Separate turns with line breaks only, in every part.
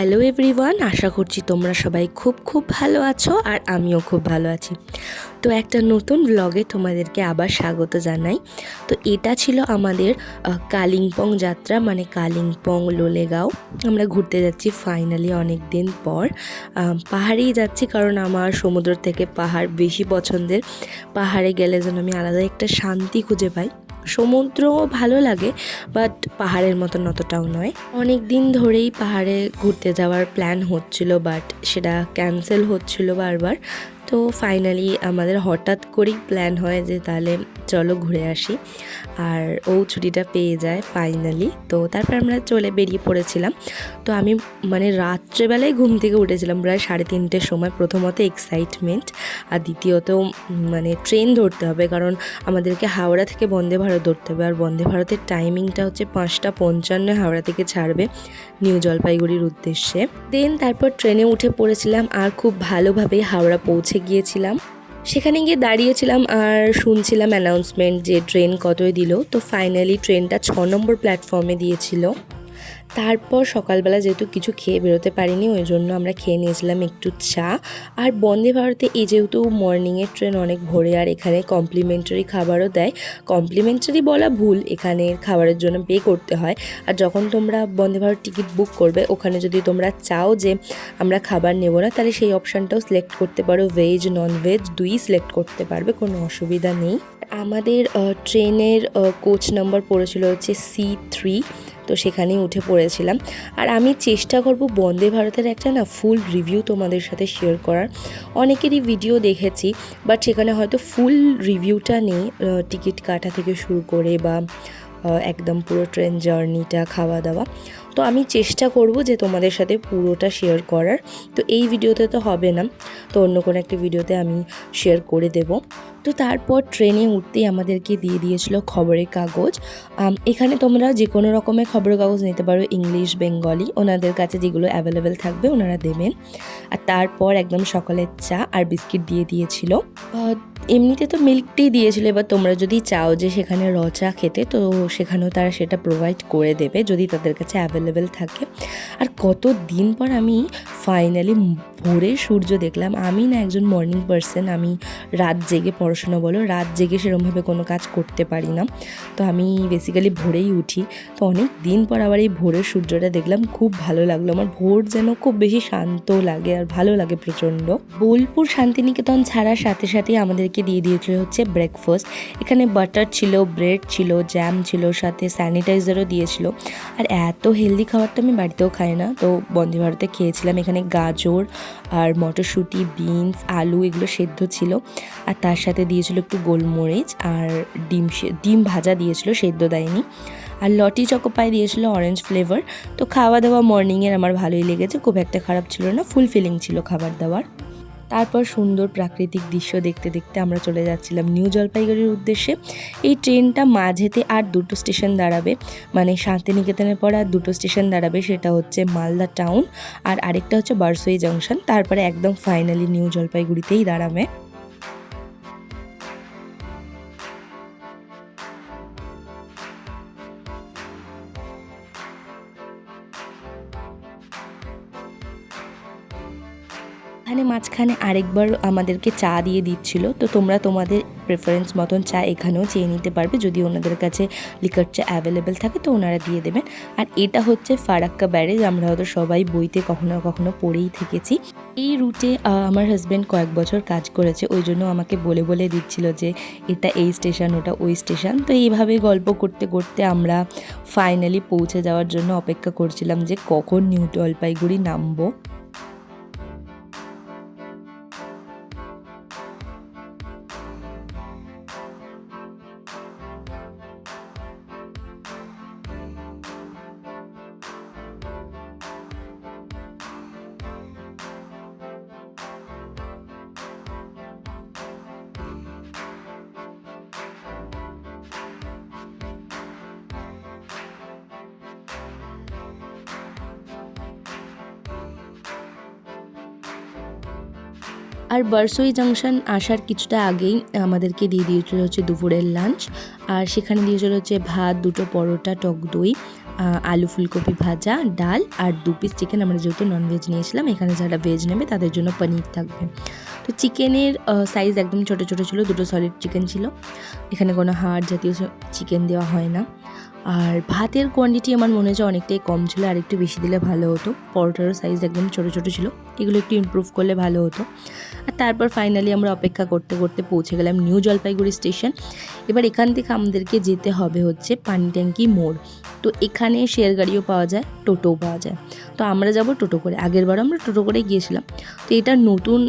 Hello everyone, আশা করছি তোমরা সবাই খুব ভালো আছো আর আমিও খুব ভালো আছি। তো একটা নতুন ব্লগে তোমাদেরকে আবার স্বাগত জানাই। তো এটা ছিল আমাদের কালিম্পং যাত্রা, মানে কালিম্পং লোলেগাঁও আমরা ঘুরতে যাচ্ছি ফাইনালি অনেক দিন পর। পাহাড়েই যাচ্ছি কারণ আমার সমুদ্র থেকে পাহাড় বেশি পছন্দের। পাহাড়ে গেলে যেন আমি আলাদা একটা শান্তি খুঁজে পাই। সমুদ্র ভালো লাগে বাট পাহাড়ের মতন অতটাও নয়। অনেক দিন ধরেই পাহাড়ে ঘুরতে যাওয়ার প্ল্যান হচ্ছিল বাট সেটা ক্যান্সেল হচ্ছিল বারবার। তো ফাইনালি আমাদের হঠাৎ করেই প্ল্যান হয় যে তাহলে চলো ঘুরে আসি, আর ও ছুটিটা পেয়ে যায় ফাইনালি। তো তারপর আমরা বেরিয়ে পড়েছিলাম। তো আমি মানে রাত্রেবেলায় ঘুম থেকে উঠেছিলাম প্রায় 3:30টার সময়। প্রথমত এক্সাইটমেন্ট, আর দ্বিতীয়ত মানে ট্রেন ধরতে হবে কারণ আমাদেরকে হাওড়া থেকে বন্দে ভারত ধরতে হবে, আর বন্দে ভারতের টাইমিংটা হচ্ছে 5:55 হাওড়া থেকে ছাড়বে নিউ জলপাইগুড়ির উদ্দেশ্যে। দেন তারপর ট্রেনে উঠে পড়েছিলাম আর খুব ভালোভাবে হাওড়া পৌঁছে গিয়েছিলাম। সেখানে গিয়ে দাঁড়িয়েছিলাম আর শুনছিলাম অ্যানাউন্সমেন্ট যে ট্রেন কতই দিল। তো ফাইনালি ট্রেনটা 6 নম্বর প্ল্যাটফর্মে দিয়েছিল। তারপর সকালবেলা যেহেতু কিছু খেয়ে বেরোতে পারিনি, ওই জন্য আমরা খেয়ে নিয়েছিলাম একটু চা। আর বন্দে ভারতে এই যেহেতু মর্নিংয়ের ট্রেন অনেক ভোরে, আর এখানে কমপ্লিমেন্টারি খাবারও দেয়। কমপ্লিমেন্টারি বলা ভুল, এখানে খাবারের জন্য পে করতে হয়। আর যখন তোমরা বন্দে ভারত টিকিট বুক করবে, ওখানে যদি তোমরা চাও যে আমরা খাবার নেব না, তাহলে সেই অপশানটাও সিলেক্ট করতে পারো। ভেজ নন ভেজ দুই সিলেক্ট করতে পারবে, কোনো অসুবিধা নেই। আমাদের ট্রেনের কোচ নাম্বার পড়েছিল হচ্ছে C3। তো সেখানেই উঠে পড়েছিলাম। আর আমি চেষ্টা করব বন্দে ভারতের একটা ফুল রিভিউ তোমাদের সাথে শেয়ার করার। অনেকেরই ভিডিও দেখেছি বাট সেখানে হয়তো ফুল রিভিউটা নেই, টিকিট কাটা থেকে শুরু করে বা একদম পুরো ট্রেন জার্নিটা, খাওয়া দাওয়া। তো আমি চেষ্টা করব যে তোমাদের সাথে পুরোটা শেয়ার করার। তো এই ভিডিওতে তো হবে না, তো অন্য কোনো একটা ভিডিওতে আমি শেয়ার করে দেব। তো তারপর ট্রেনে উঠতেই আমাদেরকে দিয়ে দিয়েছিল খবরের কাগজ। এখানে তোমরা যে কোনো রকমের খবরের কাগজ নিতে পারো, ইংলিশ, বেঙ্গলি, ওনাদের কাছে যেগুলো অ্যাভেলেবেল থাকবে ওনারা দেবেন। আর তারপর একদম সকালের চা আর বিস্কিট দিয়ে দিয়েছিল। এমনিতে তো মিল্ক টি দিয়েছিল, এবার তোমরা যদি চাও যে সেখানে র চা খেতে, তো সেখানেও তারা সেটা প্রোভাইড করে দেবে যদি তাদের কাছে অ্যাভেলেবেল থাকে। আর কত দিন পর আমি ফাইনালি ভোরে সূর্য দেখলাম। আমি না একজন মর্নিং পারসন, আমি রাত জেগে পড়াশোনা বলো, রাত জেগে সেরকমভাবে কোনো কাজ করতে পারি না। তো আমি বেসিক্যালি ভোরেই উঠি। তো অনেক দিন পর আবার এই ভোরের সূর্যটা দেখলাম, খুব ভালো লাগলো। আমার ভোর যেন খুব বেশি শান্ত লাগে আর ভালো লাগে প্রচণ্ড। বোলপুর শান্তিনিকেতন ছাড়ার সাথে সাথেই আমাদেরকে দিয়ে দিয়েছিল হচ্ছে ব্রেকফাস্ট। এখানে বাটার ছিল, ব্রেড ছিল, জ্যাম ছিল, সাথে স্যানিটাইজারও দিয়েছিল। আর এত হেলদি খাবারটা আমি বাড়িতেও খাই না, তো বন্দে ভারতে খেয়েছিলাম। এখানে গাজর আর মটরশুঁটি, বিনস, আলু এগুলো সেদ্ধ ছিল। আর তার সাথে দিয়েছিল একটু গোলমরিচ আর ডিম ভাজা দিয়েছিল, সেদ্ধ দেয়নি। আর লটি চকোপাই দিয়েছিল অরেঞ্জ ফ্লেভার। তো খাওয়া দাওয়া মর্নিংয়ের আমার ভালোই লেগেছে, খুব একটা খারাপ ছিল না, ফুলফিলিং ছিল খাবার দাবার। তারপর সুন্দর প্রাকৃতিক দৃশ্য দেখতে দেখতে আমরা চলে যাচ্ছিলাম নিউ জলপাইগুড়ির উদ্দেশ্যে। এই ট্রেনটা মাঝেতে আর দুটো স্টেশন দাঁড়াবে, মানে শান্তিনিকেতনের পর আর দুটো স্টেশন দাঁড়াবে, সেটা হচ্ছে মালদা টাউন আর আরেকটা হচ্ছে বারসই জাংশন। তারপরে একদম ফাইনালি নিউ জলপাইগুড়িতেই দাঁড়াবে। এখানে মাঝখানে আরেকবার আমাদেরকে চা দিয়ে দিচ্ছিল। তো তোমরা তোমাদের প্রেফারেন্স মতন চা এখানেও চেয়ে নিতে পারবে, যদি ওনাদের কাছে লিকার চা অ্যাভেলেবেল থাকে তো ওনারা দিয়ে দেবেন। আর এটা হচ্ছে ফারাক্কা ব্যারেজ, আমরা হয়তো সবাই বইতে কখনো না কখনো পড়েই থেকেছি। এই রুটে আমার হাজব্যান্ড কয়েক বছর কাজ করেছে, ওই জন্য আমাকে বলে বলে দিচ্ছিল যে এটা এই স্টেশন, ওটা ওই স্টেশন। তো এইভাবে গল্প করতে করতে আমরা ফাইনালি পৌঁছে যাওয়ার জন্য অপেক্ষা করছিলাম যে কখন নিউ জলপাইগুড়ি নামবো। আর বারসই জাংশন আসার কিছুটা আগেই আমাদেরকে দিয়ে দিয়েছিল হচ্ছে দুপুরের লাঞ্চ। আর সেখানে দিয়েছিল হচ্ছে ভাত, দুটো পরোটা, টক দই আলু ফুলকপি ভাজা, ডাল আর 2 পিস চিকেন। আমরা যেহেতু ননভেজ নিয়েছিলাম, এখানে যারা ভেজ নেবে তাদের জন্য পনির থাকবে। তো চিকেনের সাইজ একদম ছোটো ছোটো ছিল, 2টো সলিড চিকেন ছিল, এখানে কোনো হাড় জাতীয় চিকেন দেওয়া হয় না। আর ভাতের কোয়ান্টিটি আমার মনে হচ্ছে অনেকটাই কম ছিল, আর একটু বেশি দিলে ভালো হতো। পরোটারও সাইজ একদম ছোটো ছোটো ছিল, এগুলো একটু ইমপ্রুভ করলে ভালো হতো। আর তারপর ফাইনালি আমরা অপেক্ষা করতে করতে পৌঁছে গেলাম নিউ জলপাইগুড়ি স্টেশন। এবার এখান থেকে আমাদেরকে যেতে হবে হচ্ছে পানি ট্যাঙ্কি মোড়। তো এখানে শেয়ার গাড়িও পাওয়া যায়, টোটোও পাওয়া যায়। তো আমরা যাব টোটো করে, আগেরবার আমরা টোটো করে গিয়েছিলাম। তো এটা নতুন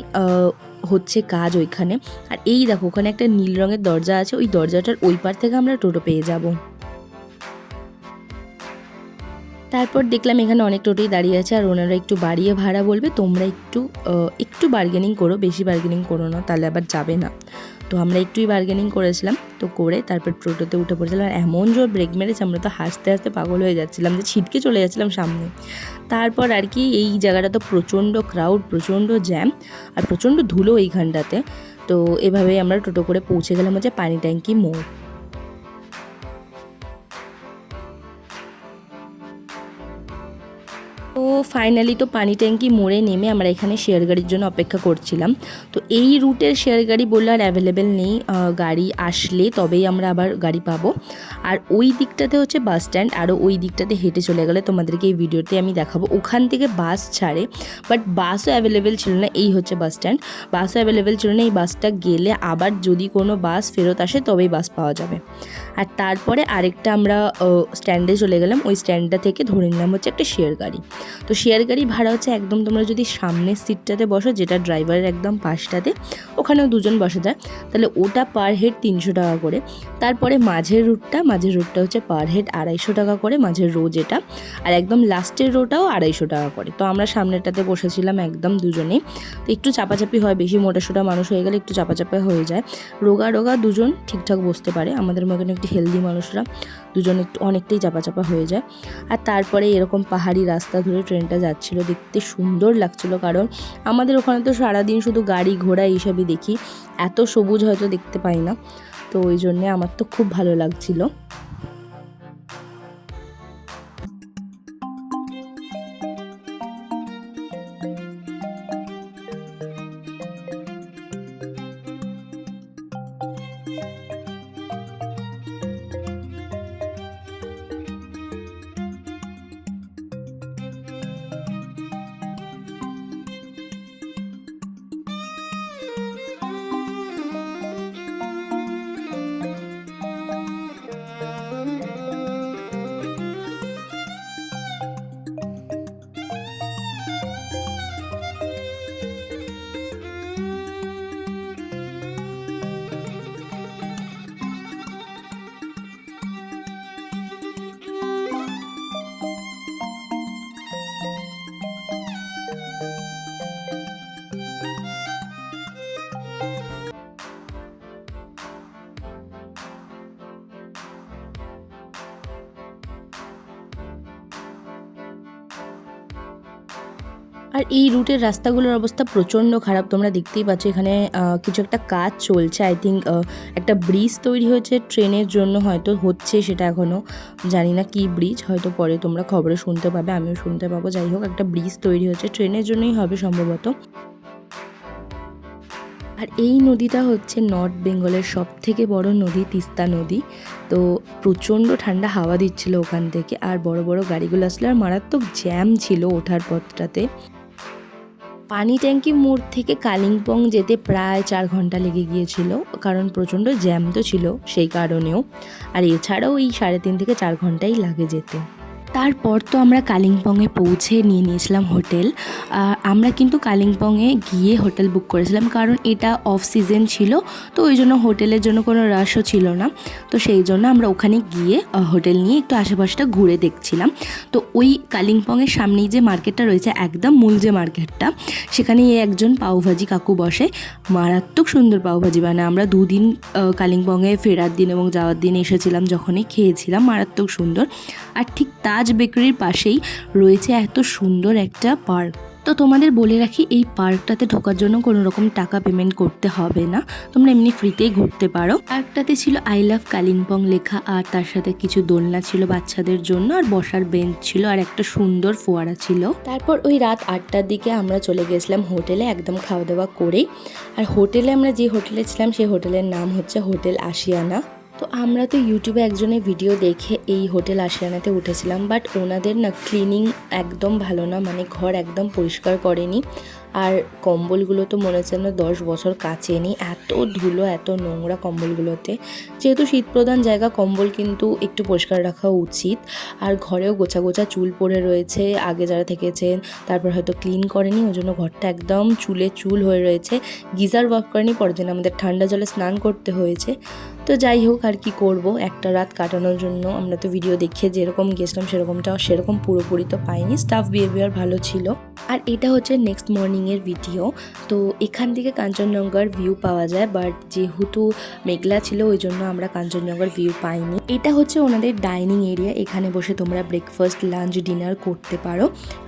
হচ্ছে কাজ ওইখানে। আর এই দেখো ওখানে একটা নীল রঙের দরজা আছে, ওই দরজাটার ওই পার থেকে আমরা টোটো পেয়ে যাব। তারপর দেখলাম এখানে অনেক টোটোই দাঁড়িয়ে আছে, আর ওনারা একটু বাড়িয়ে ভাড়া বলবে, তোমরা একটু বার্গেনিং করো, বেশি বার্গেনিং করো না, তাহলে আবার যাবে না। তো আমরা একটুই বার্গেনিং করেছিলাম, তো করে তারপর টোটোতে উঠে পড়েছিলাম। আর এমন জোর ব্রেক মেরেছে, আমরা তো হাসতে হাসতে পাগল হয়ে যাচ্ছিলাম, যে ছিটকে চলে যাচ্ছিলাম সামনে। তারপর আর কি এই জায়গাটা তো প্রচণ্ড ক্রাউড, প্রচণ্ড জ্যাম, আর প্রচণ্ড ধুলো এইখানটাতে। তো এভাবেই আমরা টোটো করে পৌঁছে গেলাম হচ্ছে পানি ট্যাঙ্কি মোড়। তো ফাইনালি তো পানি ট্যাঙ্কি মোড়ে নেমে আমরা এখানে শেয়ার গাড়ির জন্য অপেক্ষা করছিলাম। তো এই রুটের শেয়ার গাড়ি বললে আর অ্যাভেলেবেল নেই, গাড়ি আসলে তবেই আমরা আবার গাড়ি পাবো। আর ওই দিকটাতে হচ্ছে বাস স্ট্যান্ড, আরও ওই দিকটাতে হেঁটে চলে গেলে তোমাদেরকে এই ভিডিওতে আমি দেখাবো। ওখান থেকে বাস ছাড়ে, বাট বাসও অ্যাভেলেবেল ছিল না। এই হচ্ছে বাস স্ট্যান্ড, বাসও অ্যাভেলেবেল ছিল না। এই বাসটা গেলে আবার যদি কোনো বাস ফেরত আসে তবেই বাস পাওয়া যাবে। আর তারপরে আরেকটা আমরা স্ট্যান্ডে চলে গেলাম, ওই স্ট্যান্ডটা থেকে ধরে নিলাম হচ্ছে একটা শেয়ার গাড়ি। তো শেয়ার গাড়ি ভাড়া হচ্ছে একদম, তোমরা যদি সামনের সিটটাতে বসো, যেটা ড্রাইভারের একদম পাশটাতে, ওখানেও 2জন বসা যায়, তাহলে ওটা পার হেড 300 টাকা করে। তারপরে মাঝের রুটটা হচ্ছে পার হেড 250 টাকা করে, মাঝের রো যেটা, আর একদম লাস্টের রোটাও 250 টাকা করে। তো আমরা সামনেরটাতে বসেছিলাম একদম দুজনেই। তো একটু চাপাচাপি হয়, বেশি মোটাসোটা মানুষ হয়ে গেলে একটু চাপাচাপি হয়ে যায়। রোগা 2জন ঠিকঠাক বসতে পারে, আমাদের মতন একটু হেলদি মানুষরা 2জন একটু অনেকটাই চাপাচাপা হয়ে যায়। আর তারপরে এরকম পাহাড়ি রাস্তা ধরে ট্রেনটা যাচ্ছিল, দেখতে সুন্দর লাগছিল, কারণ আমাদের ওখানে তো সারাদিন শুধু গাড়ি ঘোড়া এইসবই দেখি, এত সবুজ হয়তো দেখতে পাই না। তো ওই জন্যে আমার তো খুব ভালো লাগছিল। আর এই রুটের রাস্তাগুলোর অবস্থা প্রচণ্ড খারাপ, তোমরা দেখতেই পাচ্ছ। এখানে কিছু একটা কাজ চলছে, আই থিঙ্ক একটা ব্রিজ তৈরি হয়েছে ট্রেনের জন্য, হয়তো হচ্ছে, সেটা এখনও জানি না কি ব্রিজ, হয়তো পরে তোমরা খবরে শুনতে পাবে, আমিও শুনতে পাবো। যাই হোক, একটা ব্রিজ তৈরি হচ্ছে, ট্রেনের জন্যই হবে সম্ভবত। আর এই নদীটা হচ্ছে নর্থ বেঙ্গলের সবথেকে বড় নদী, তিস্তা নদী। তো প্রচণ্ড ঠান্ডা হাওয়া দিচ্ছিল ওখান থেকে, আর বড় বড় গাড়িগুলো আসলে, আর মারাত্মক জ্যাম ছিল ওঠার পথটাতে। পানি ট্যাঙ্কি মোড় থেকে কালিম্পং যেতে প্রায় 4 ঘন্টা লেগে গিয়েছিল, কারণ প্রচণ্ড জ্যাম তো ছিল সেই কারণেও। আর এছাড়াও এই 3.5 থেকে 4 ঘন্টাই লাগে যেতে। তারপর তো আমরা কালিম্পংয়ে পৌঁছে নিয়ে নিয়েছিলাম হোটেল। আমরা কিন্তু কালিম্পংয়ে গিয়ে হোটেল বুক করেছিলাম, কারণ এটা অফ সিজন ছিল, তো ওই জন্য হোটেলের জন্য কোনো রাশও ছিল না। তো সেই জন্য আমরা ওখানে গিয়ে হোটেল নিয়ে একটু আশেপাশটা ঘুরে দেখছিলাম। তো ওই কালিম্পংয়ের সামনেই যে মার্কেটটা রয়েছে, একদম মূল যে মার্কেটটা, সেখানে একজন পাওভাজি কাকু বসে, মারাত্মক সুন্দর পাওভাজি বানায়। আমরা 2 দিন কালিম্পংয়ে ফেরার দিন এবং যাওয়ার দিন এসেছিলাম, যখনই খেয়েছিলাম, মারাত্মক সুন্দর। আর ঠিক তাজ বেকারির পাশেই রয়েছে এত সুন্দর একটা পার্ক। তো তোমাদের বলে রাখি, এই পার্কটাতে ঢোকার জন্য কোনো রকম টাকা পেমেন্ট করতে হবে না, তোমরা এমনি ফ্রিতেই ঘুরতে পারো। পার্কটাতে ছিল আই লাভ কালিম্পং লেখা, আর তার সাথে কিছু দোলনা ছিল বাচ্চাদের জন্য, আর বসার বেঞ্চ ছিল, আর একটা সুন্দর ফোয়ারা ছিল। তারপর ওই রাত 8টার দিকে আমরা চলে গেছিলাম হোটেলে একদম খাওয়া দাওয়া করেই। আর হোটেলে আমরা যে হোটেলে ছিলাম সেই হোটেলের নাম হচ্ছে হোটেল আশিয়ানা। তো আমরা তো ইউটিউবে একজনের ভিডিও দেখে এই হোটেল আশিয়ানাতে উঠেছিলাম, বাট ওনাদের না ক্লিনিং একদম ভালো না, মানে ঘর একদম পরিষ্কার করেনি। আর কম্বলগুলো তো মনে হচ্ছে না 10 বছর কাচেনি, এত ধুলো এত নোংরা কম্বলগুলোতে। যেহেতু শীতপ্রধান জায়গা, কম্বল কিন্তু একটু পরিষ্কার রাখা উচিত। আর ঘরেও গোছা গোছা চুল পড়ে রয়েছে, আগে যারা থেকেছেন তারপর হয়তো ক্লিন করেনি, ওই জন্য ঘরটা একদম চুলে চুল হয়ে রয়েছে। গিজার ওয়ার্ক করেনি, পরের দিন আমাদের ঠান্ডা জলে স্নান করতে হয়েছে। তো যাই হোক, আর কি করব, একটা রাত কাটানোর জন্য আমরা তো ভিডিও দেখে যেরকম গেছিলাম সেরকম পুরোপুরি তো পাইনি। স্টাফ বিহেভিয়ার ভালো ছিল। আর এটা হচ্ছে নেক্সট মর্নিংয়ের ভিডিও। তো এখান থেকে কাঞ্চনজঙ্ঘার ভিউ পাওয়া যায়, বাট যেহেতু মেঘলা ছিল ওই জন্য আমরা কাঞ্চনজঙ্ঘার ভিউ পাইনি। এটা হচ্ছে ওনাদের ডাইনিং এরিয়া, এখানে বসে তোমরা ব্রেকফাস্ট লাঞ্চ ডিনার করতে পারো।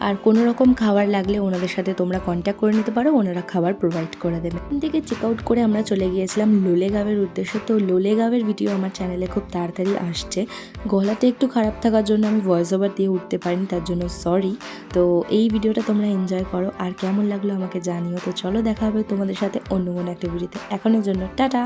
আর কোনো রকম খাবার লাগলে ওনাদের সাথে তোমরা কন্ট্যাক্ট করে নিতে পারো, ওনারা খাবার প্রোভাইড করে দেবে। এখান থেকে চেক আউট করে আমরা চলে গিয়েছিলাম লোলেগাঁওয়ের উদ্দেশ্যে। তো লোলেগাঁওয়ের ভিডিও আমার চ্যানেলে খুব তাড়াতাড়ি আসছে। গলাটা একটু খারাপ থাকার জন্য আমি ভয়েস ওভার দিয়ে উঠতে পারিনি, তার জন্য সরি। তো এই ভিডিওটা তোমরা এনজয় করো, আর কেমন লাগলো আমাকে জানিও। তো চলো দেখা হবে তোমাদের সাথে অন্য কোনো একটা ভিডিওতে। এখনের জন্য টাটা।